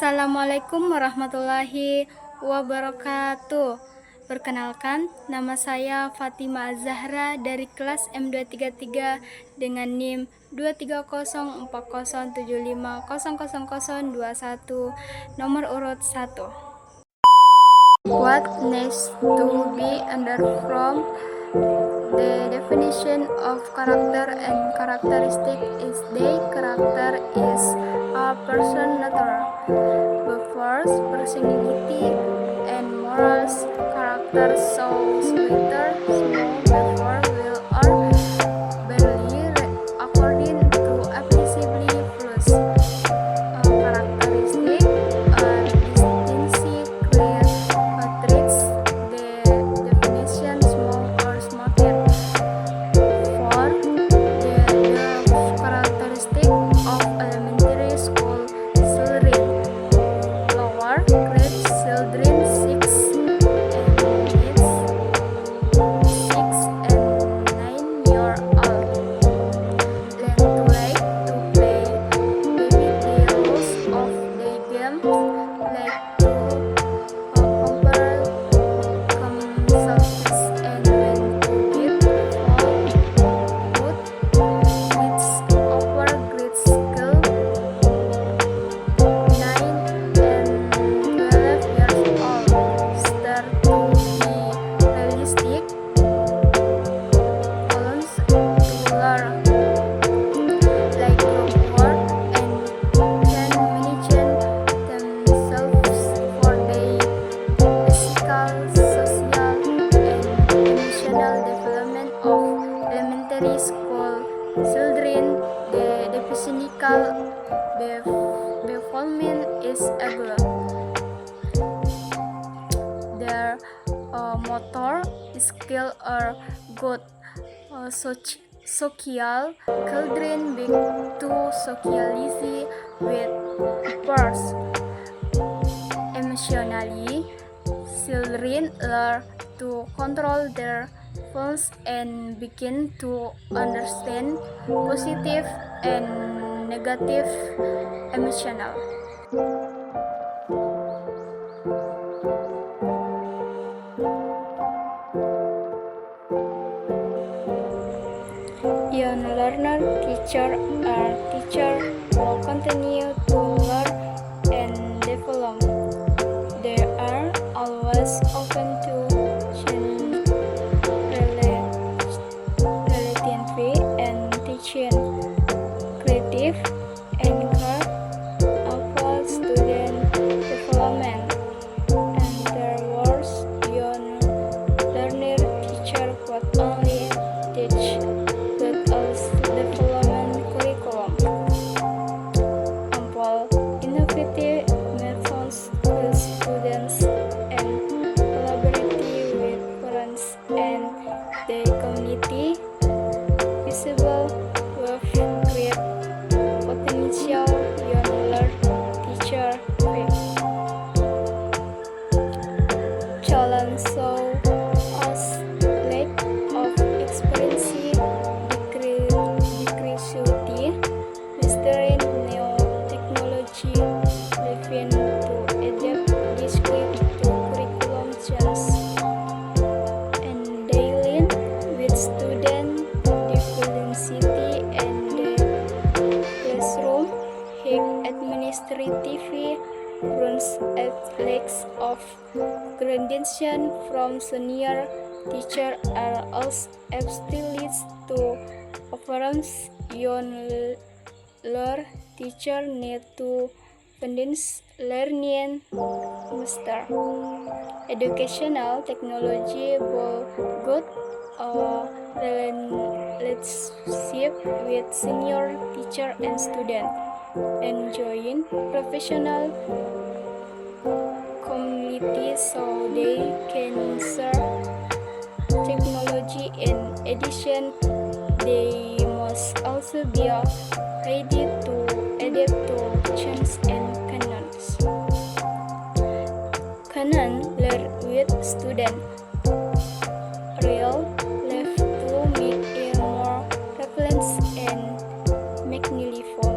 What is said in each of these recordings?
Assalamualaikum warahmatullahi wabarakatuh. Perkenalkan, nama saya Fatima Zahra dari kelas M233 dengan NIM 2304075000021, nomor urut 1. What needs to be understood from the definition of character and characteristic is the character is a person nature, before personality and morals. Character shows whether small before will or barely according to appreciably plus. Characteristic are distinctive clear traits. The definition small or smoker. For the characteristic of elementary school children, lower grade children 6 and 9-year old learn to like to play baby the rules of the game, like to compare themselves and when to give fall good with over great skill. 9 and 12 years old start to be realistic, columns to learn, like group work, and can manage themselves for their physical, social, and emotional development of elementary school children. The physical development is able. Their motor skill are good. Social children begin to socialize with peers. Emotionally, children learn to control their feelings and begin to understand positive and negative emotional. Young learner teacher will continue to learn and develop. They are always open to change, relativity and teaching. Creative encourage upward student development. And there was young learner teacher could only teach but also development curriculum. Ample innovative methods with students and collaborative with parents and the community visible with great potential. Young learner teacher challenge so us lack of experience, curiosity, mastering new technology, living to adapt this quick to curriculum change, and dealing with student deficiency and the classroom, his administrative runs athletics of graduation from senior teacher are also obstacles to overcome. Young learner teacher need to finish learning master educational technology will good relationship with senior teacher and student, enjoying professional community so they can share technology. In addition, they must also be ready to adapt to change and canons. Canon learn with student real life to make it more prevalent and meaningful.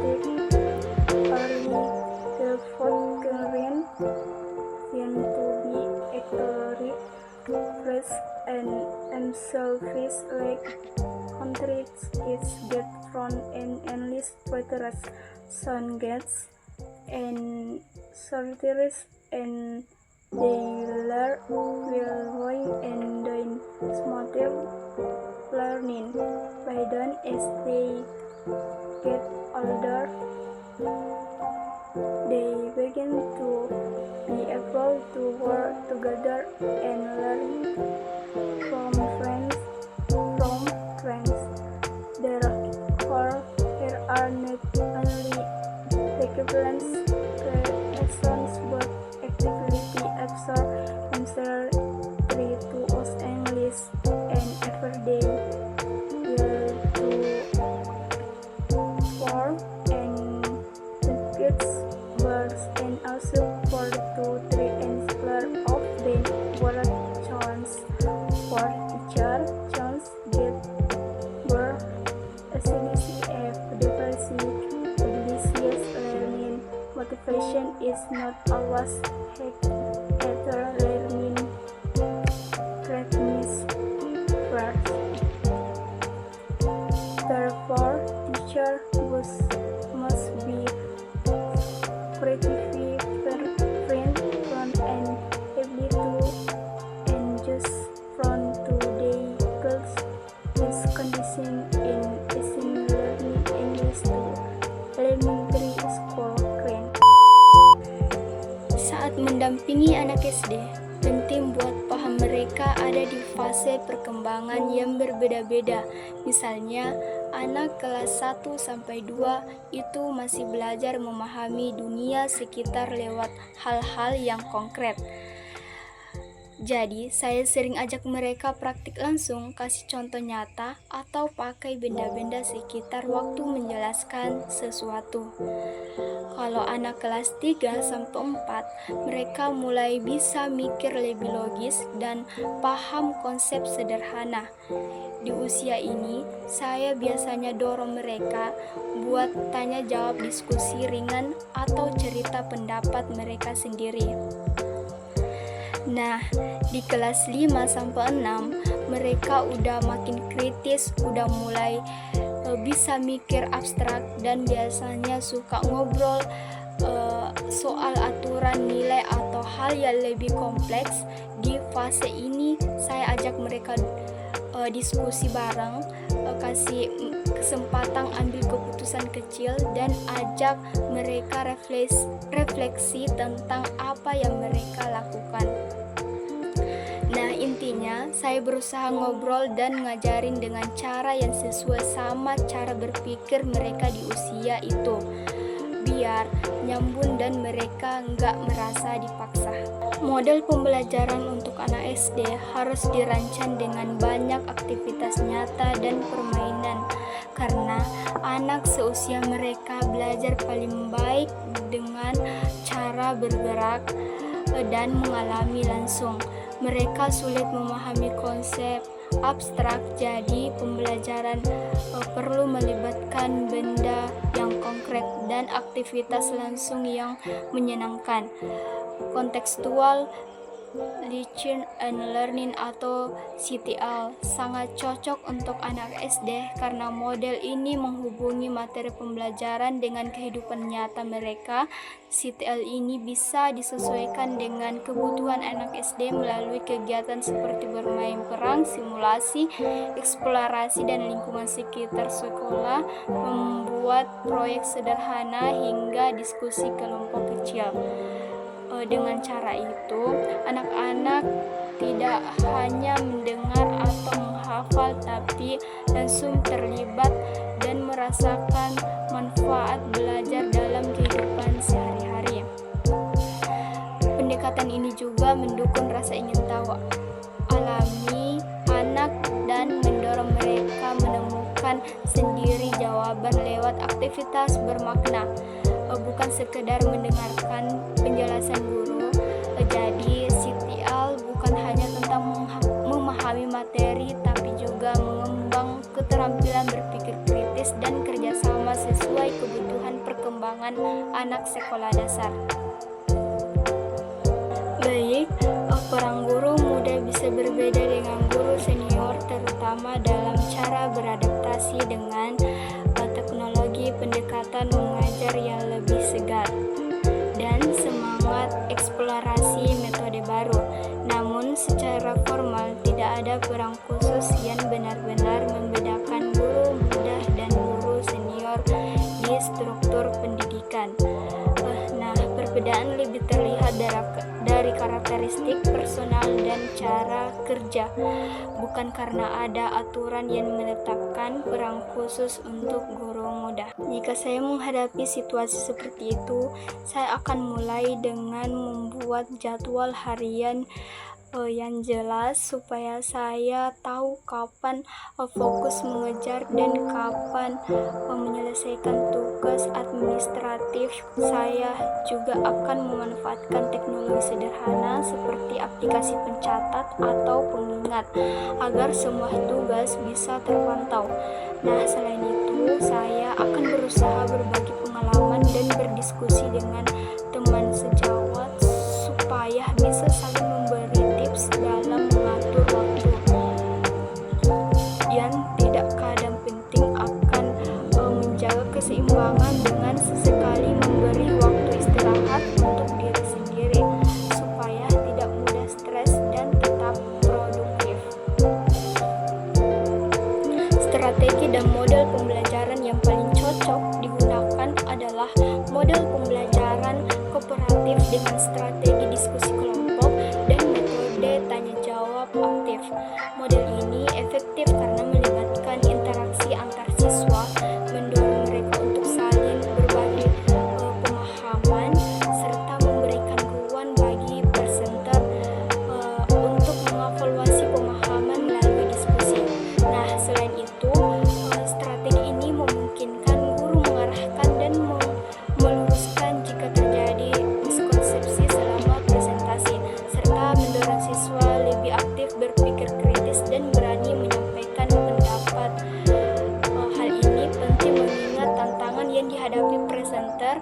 energetic, early Gregorian tend to be eccentric, fresh, and unselfish, like contrasts its get from an endless Petrus, sun gets, and sorcerers, and they learn will and then smarter learning. By then, as they get older, they begin to be able to work together and learn from friends. Therefore, here are not only equivalence creations but actively absorb themselves to us English and everyday will to form and kids birds and also for two three and square of them were chance for teacher chance get were essentially a delicious learning motivation is not always after learning practice first. Therefore, teacher must be creative, friend, and able to adjust from today's this condition in learning English to elementary school. Saat mendampingi anak SD, penting buat paham mereka ada di fase perkembangan yang berbeda-beda. Misalnya, anak kelas 1 sampai 2 itu masih belajar memahami dunia sekitar lewat hal-hal yang konkret. Jadi, saya sering ajak mereka praktik langsung, kasih contoh nyata, atau pakai benda-benda sekitar waktu menjelaskan sesuatu. Kalau anak kelas 3 sampai 4, mereka mulai bisa mikir lebih logis dan paham konsep sederhana. Di usia ini, saya biasanya dorong mereka buat tanya jawab diskusi ringan atau cerita pendapat mereka sendiri. Nah, di kelas 5 sampai 6, mereka udah makin kritis, udah mulai bisa mikir abstrak dan biasanya suka ngobrol soal aturan nilai atau hal yang lebih kompleks. Di fase ini, saya ajak mereka diskusi bareng, kasih kesempatan ambil keputusan kecil dan ajak mereka refleksi tentang apa yang mereka lakukan. Nah, intinya saya berusaha ngobrol dan ngajarin dengan cara yang sesuai sama cara berpikir mereka di usia itu, biar nyambung dan mereka nggak merasa dipaksa. Model pembelajaran untuk anak SD harus dirancang dengan banyak aktivitas nyata dan permainan, karena anak seusia mereka belajar paling baik dengan cara bergerak dan mengalami langsung. Mereka sulit memahami konsep abstrak, jadi pembelajaran perlu melibatkan benda yang konkret dan aktivitas langsung yang menyenangkan. Kontekstual Teaching and Learning atau CTL sangat cocok untuk anak SD karena model ini menghubungi materi pembelajaran dengan kehidupan nyata mereka. CTL ini bisa disesuaikan dengan kebutuhan anak SD melalui kegiatan seperti bermain perang, simulasi, eksplorasi dan lingkungan sekitar sekolah, membuat proyek sederhana hingga diskusi kelompok kecil. Dengan cara itu, anak-anak tidak hanya mendengar atau menghafal, tapi langsung terlibat dan merasakan manfaat belajar dalam kehidupan sehari-hari. Pendekatan ini juga mendukung rasa ingin tahu alami anak dan mendorong mereka menemukan sendiri jawaban lewat aktivitas bermakna, bukan sekedar mendengarkan penjelasan guru. Jadi CTL bukan hanya tentang memahami materi, tapi juga mengembang keterampilan berpikir kritis dan kerjasama sesuai kebutuhan perkembangan anak sekolah dasar. Baik, peran guru muda bisa berbeda dengan guru senior, terutama dalam cara beradaptasi dengan teknologi pendekatan mengajar yang lebih segar dan semangat eksplorasi metode baru. Namun secara formal tidak ada peran khusus yang benar-benar membedakan guru muda dan guru senior di struktur pendidikan. Perbedaan lebih terlihat dari karakteristik personal dan cara kerja, bukan karena ada aturan yang menetapkan peran khusus untuk guru muda. Jika saya menghadapi situasi seperti itu, saya akan mulai dengan membuat jadwal harian yang jelas supaya saya tahu kapan fokus mengejar dan kapan menyelesaikan tugas administratif. Saya juga akan memanfaatkan teknologi sederhana seperti aplikasi pencatat atau pengingat agar semua tugas bisa terpantau. Selain itu, saya akan berusaha berbagi pengalaman dan berdiskusi dengan teman sejawat supaya bisa saling memberi tips dalam mengatur waktu. Yang tidak kadang penting akan menjaga keseimbangan dengan sesekali memberi waktu istirahat untuk diri sendiri supaya tidak mudah stres dan tetap produktif. Strategi dan model pembelajaran yang paling cocok digunakan adalah model pembelajaran kooperatif dengan strategi diskusi kelompok dan metode tanya jawab aktif. Model ini efektif karena melibatkan interaksi antar siswa, mendorong mereka untuk saling berbagi pemahaman, serta memberikan ruang bagi presenter untuk mengevaluasi pemahaman melalui diskusi. Selain itu, strategi ini memungkinkan guru mengarahkan dan meluruskan jika terjadi miskonsepsi selama presentasi, serta mendorong siswa lebih aktif berpikir kritis dan berani menyampaikan pendapat. Hal ini penting mengingat tantangan yang dihadapi presenter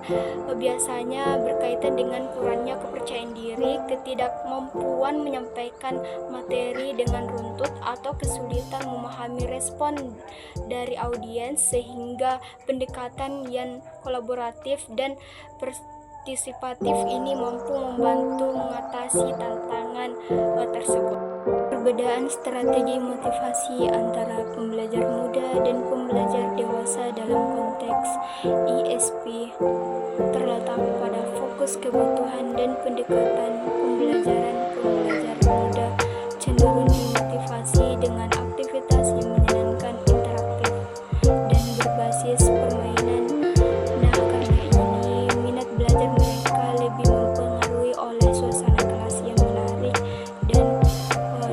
biasanya berkaitan dengan kurangnya kepercayaan diri, ketidakmampuan menyampaikan materi dengan runtut, atau kesulitan memahami respon dari audiens, sehingga pendekatan yang kolaboratif dan partisipatif ini mampu membantu mengatasi tantangan tersebut. Perbedaan strategi motivasi antara pembelajar muda dan pembelajar dewasa dalam konteks ISP terletak pada fokus kebutuhan dan pendekatan pembelajaran. Pembelajar muda cenderung dimotivasi dengan aktivitas yang menyenangkan, interaktif, dan berbasis permainan. Karena ini, minat belajar mereka lebih mempengaruhi oleh suasana kelas yang menarik dan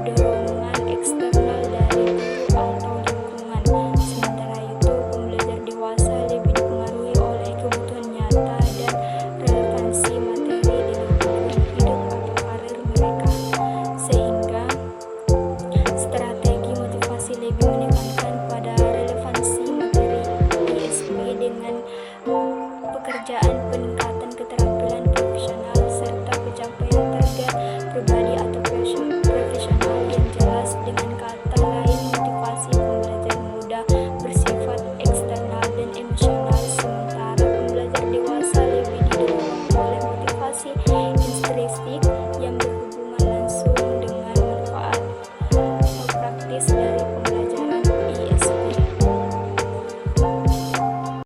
dorongan eksternal dari guru atau lingkungan. Sementara itu, pembelajar dewasa lebih dipengaruhi oleh kebutuhan nyata dan relevansi materi di lingkungan hidup atau karir mereka, sehingga strategi motivasi lebih menekankan pada relevansi materi ISP dengan pekerjaan, peningkatan keterampilan profesional, serta pencapaian target pribadi atau profesional yang jelas. Dengan kata lain, motivasi pembelajar muda bersifat eksternal dan emosional, sementara pembelajar dewasa lebih didorong oleh motivasi